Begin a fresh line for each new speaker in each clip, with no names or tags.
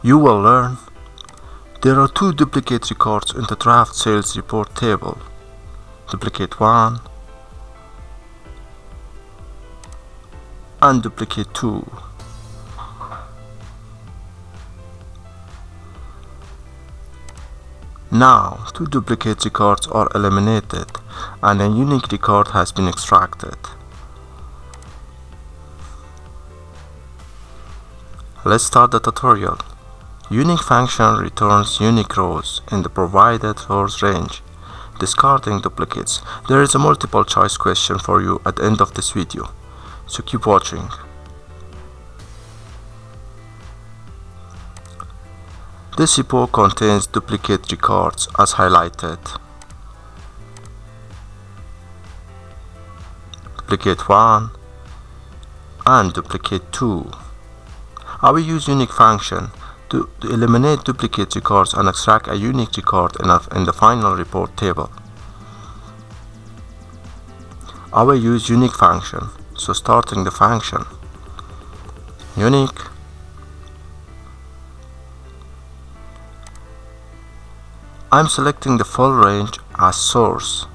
You will learn there are two duplicate records in the draft sales report table. Duplicate 1 and duplicate 2. Now, two duplicate records are eliminated and a unique record has been extracted. Let's start the tutorial. Unique function returns unique rows in the provided rows range, discarding duplicates. There is a multiple choice question for you at the end of this video, so keep watching. This report contains duplicate records as highlighted. Duplicate 1 and duplicate 2. I will use unique function to eliminate duplicate records and extract a unique record in the final report table. I will use unique function, so starting the function, unique, I'm selecting the full range as source.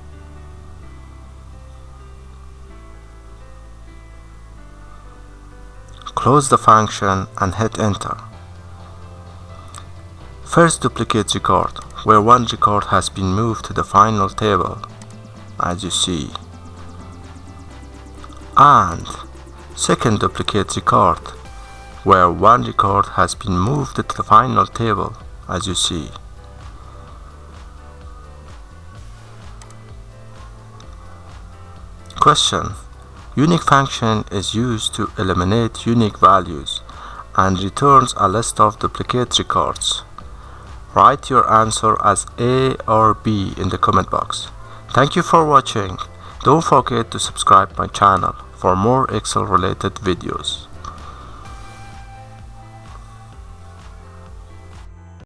Close the function and hit enter. First duplicate record, where one record has been moved to the final table, as you see. And second duplicate record, where one record has been moved to the final table, as you see. Question: unique function is used to eliminate unique values and returns a list of duplicate records. Write your answer as A or B in the comment box. Thank you for watching. Don't forget to subscribe my channel for more Excel related videos.